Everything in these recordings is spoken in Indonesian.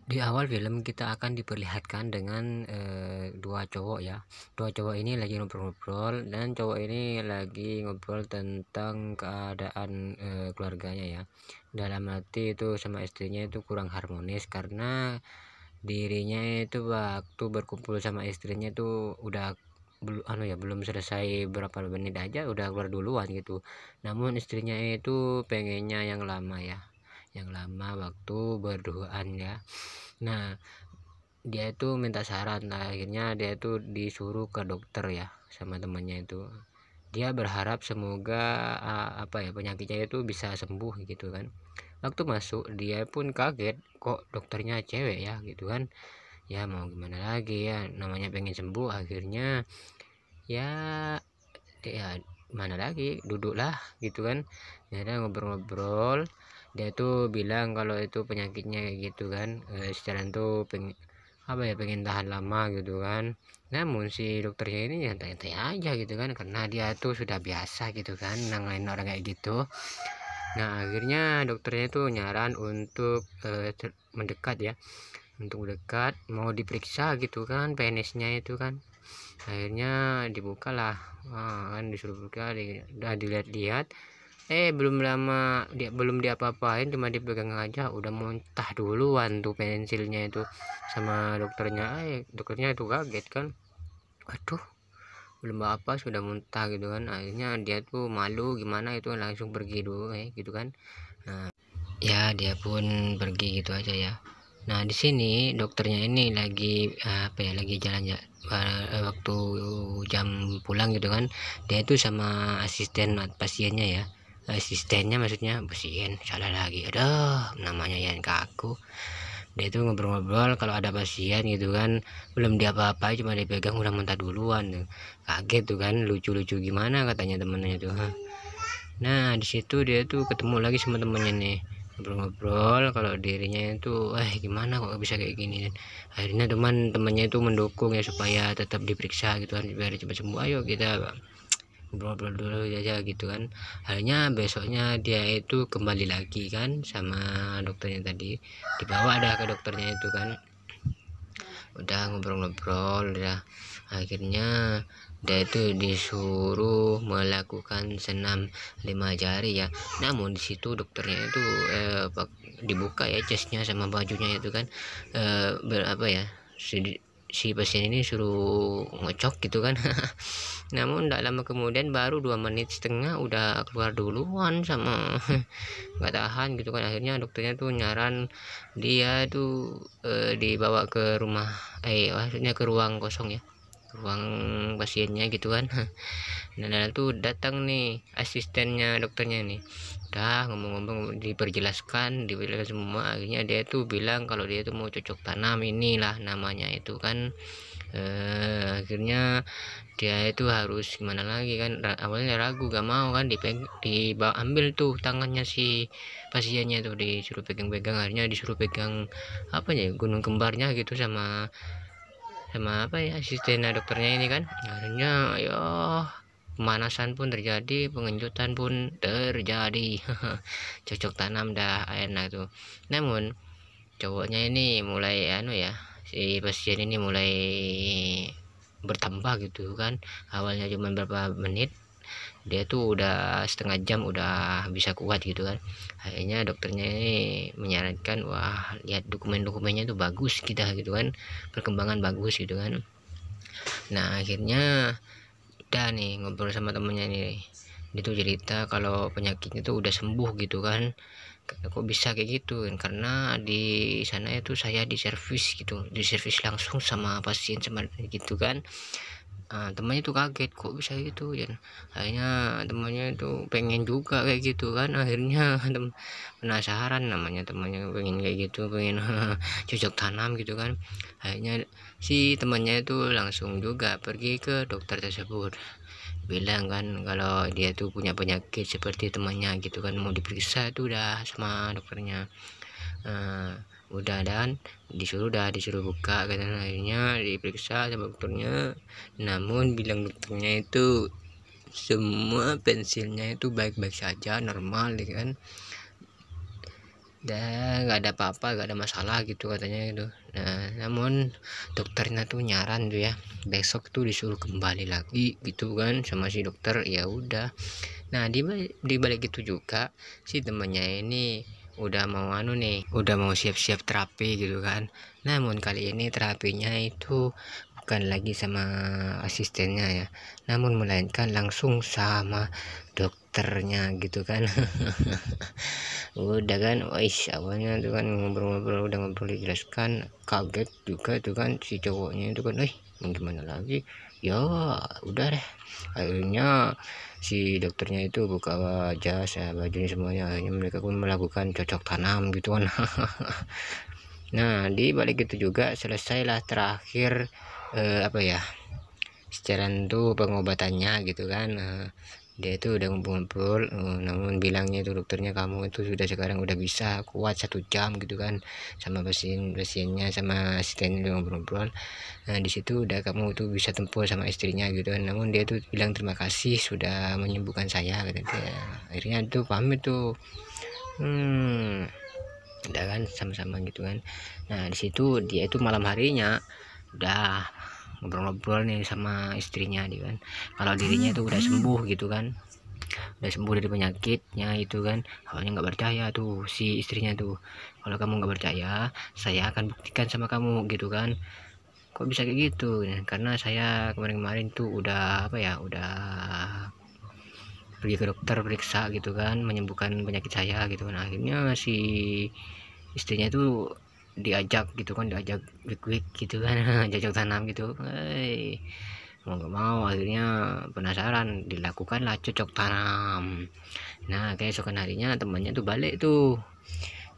Di awal film kita akan diperlihatkan dengan dua cowok ya. Dua cowok ini lagi ngobrol-ngobrol, dan cowok ini lagi ngobrol tentang keadaan keluarganya ya. Dalam arti itu sama istrinya itu kurang harmonis, karena dirinya itu waktu berkumpul sama istrinya itu udah belum selesai berapa menit aja udah keluar duluan gitu. Namun istrinya itu pengennya yang lama ya, yang lama waktu berduaan ya. Nah, dia itu minta saran. Nah, akhirnya dia itu disuruh ke dokter ya sama temannya itu. Dia berharap semoga penyakitnya itu bisa sembuh gitu kan. Waktu masuk dia pun kaget, kok dokternya cewek ya gitu kan. Ya mau gimana lagi ya, namanya pengen sembuh. Akhirnya ya mana lagi, duduklah gitu kan. Ya ngobrol-ngobrol, dia tuh bilang kalau itu penyakitnya kayak gitu kan, secara itu pengen tahan lama gitu kan. Namun si dokternya ini nyantai-nyantai aja gitu kan, karena dia tuh sudah biasa gitu kan nanganin orang kayak gitu. Nah, akhirnya dokternya itu nyaran untuk mendekat ya, untuk dekat, mau diperiksa gitu kan penisnya itu kan. Akhirnya dibukalah, kan disuruh buka, udah dilihat-lihat, belum lama dia belum diapa-apain, cuma dipegang aja udah muntah duluan tuh pensilnya itu sama dokternya. Dokternya itu kaget kan, waduh belum apa sudah muntah gitu kan. Akhirnya dia tuh malu gimana itu, langsung pergi dulu gitu kan. Nah, ya dia pun pergi gitu aja ya. Nah, di sini dokternya ini lagi lagi jalan ya, waktu jam pulang gitu kan. Dia itu sama asisten pasiennya ya, asistennya maksudnya, pasien salah lagi, aduh namanya yang kaku. Dia itu ngobrol-ngobrol kalau ada pasien gitu kan, belum diapa-apa cuma dipegang udah muntah duluan tuh. Kaget tuh kan, lucu-lucu gimana katanya temennya tuh. Nah, di situ dia tuh ketemu lagi sama temennya nih, ngobrol-ngobrol kalau dirinya itu gimana kok bisa kayak gini. Akhirnya temannya itu mendukung ya supaya tetap diperiksa gitu kan, biar cepat sembuh. Ayo kita ngobrol-ngobrol dulu aja gitu kan. Akhirnya besoknya dia itu kembali lagi kan sama dokternya tadi, dibawa dah ke dokternya itu kan. Udah ngobrol-ngobrol ya, akhirnya dia itu disuruh melakukan senam 5 jari ya. Namun di situ dokternya itu dibuka ya chestnya sama bajunya itu kan, si pasien ini suruh ngocok gitu kan. Namun tidak lama kemudian, baru 2,5 menit udah keluar duluan sama nggak tahan gitu kan. Akhirnya dokternya tuh nyaran dia tuh dibawa ke rumah, maksudnya ke ruang kosong ya, ruang pasiennya gitu kan. Nah, tuh datang nih asistennya dokternya nih, udah ngomong-ngomong diperjelaskan semua. Akhirnya dia tuh bilang kalau dia tuh mau cocok tanam, inilah namanya itu kan. Akhirnya dia itu harus gimana lagi kan, awalnya ragu gak mau kan, dibawa ambil tuh tangannya si pasiennya tuh, disuruh pegang-pegang. Akhirnya disuruh pegang gunung kembarnya gitu sama asisten dokternya ini kan. Akhirnya pemanasan pun terjadi, pengenjutan pun terjadi. Cocok tanam dah enak tuh. Namun cowoknya ini mulai si pasien ini mulai bertambah gitu kan. Awalnya cuma berapa menit, dia tuh udah setengah jam udah bisa kuat gitu kan. Akhirnya dokternya ini menyarankan, wah lihat dokumennya tuh bagus kita gitu kan, perkembangan bagus gitu kan. Nah, akhirnya udah nih ngobrol sama temennya nih, dia tuh cerita kalau penyakitnya tuh udah sembuh gitu kan. kok bisa kayak gitu kan, karena di sana itu saya diservis gitu, diservis langsung sama pasien sama gitu kan. Temannya tuh kaget kok bisa gitu ya, akhirnya temannya itu pengen juga kayak gitu kan, akhirnya penasaran, namanya temannya pengen kayak gitu, pengen cocok tanam gitu kan. Akhirnya si temannya itu langsung juga pergi ke dokter tersebut, bilang kan kalau dia tuh punya penyakit seperti temannya gitu kan, mau diperiksa itu udah sama dokternya. Nah, udah dan disuruh buka kan, akhirnya diperiksa sama dokternya, namun bilang dokternya itu semua pensilnya itu baik-baik saja, normal ya kan, dan nggak ada apa-apa, nggak ada masalah gitu katanya gitu. Nah, namun dokternya tuh nyaran tuh ya, besok tuh disuruh kembali lagi gitu kan sama si dokter. Ya udah, nah di balik itu juga si temennya ini udah mau nih, udah mau siap-siap terapi gitu kan. Namun kali ini terapinya itu bukan lagi sama asistennya ya, namun melainkan langsung sama dokternya gitu kan. Udah kan, wais, awalnya tuh kan ngobrol-ngobrol, udah ngobrol dijelaskan, kaget juga tuh kan si cowoknya itu kan, mau gimana lagi ya, udah deh. Akhirnya si dokternya itu buka jas ya, bajunya semuanya, akhirnya mereka pun melakukan cocok tanam gitu kan. Nah di balik itu juga selesailah terakhir apa ya, secara itu pengobatannya gitu kan. Dia itu udah ngumpul-ngumpul, namun bilangnya itu dokternya, kamu itu sudah sekarang udah bisa kuat 1 jam gitu kan, sama pasiennya sama asistennya udah ngobrol-ngobrol. Nah di situ udah kamu tuh bisa tempur sama istrinya gitu kan. Namun dia tuh bilang terima kasih sudah menyembuhkan saya kata dia. Akhirnya tuh pamit tuh, udah kan sama-sama gitu kan. Nah di situ dia itu malam harinya udah ngobrol-ngobrol nih sama istrinya dia kan, kalau dirinya itu udah sembuh gitu kan, udah sembuh dari penyakitnya itu kan. Awalnya nggak percaya tuh si istrinya tuh, kalau kamu nggak percaya saya akan buktikan sama kamu gitu kan. Kok bisa kayak gitu ya, karena saya kemarin-kemarin tuh udah apa ya, udah pergi ke dokter periksa gitu kan, menyembuhkan penyakit saya gitu kan. Akhirnya si istrinya itu diajak gitu kan, diajak week gitu kan, cocok tanam gitu. Mau nggak mau akhirnya penasaran, dilakukanlah cocok tanam. Nah keesokan harinya temannya tuh balik tuh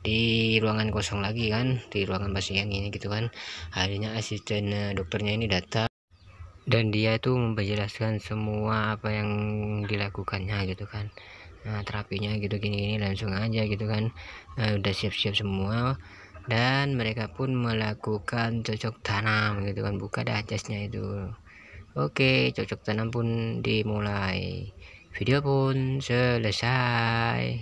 di ruangan kosong lagi kan, di ruangan pasien ini gitu kan. Akhirnya asisten dokternya ini datang dan dia itu menjelaskan semua apa yang dilakukannya gitu kan. Nah terapinya gitu gini-gini langsung aja gitu kan. Udah siap-siap semua dan mereka pun melakukan cocok tanam gitu kan, buka dah jasnya itu. Oke, cocok tanam pun dimulai, video pun selesai.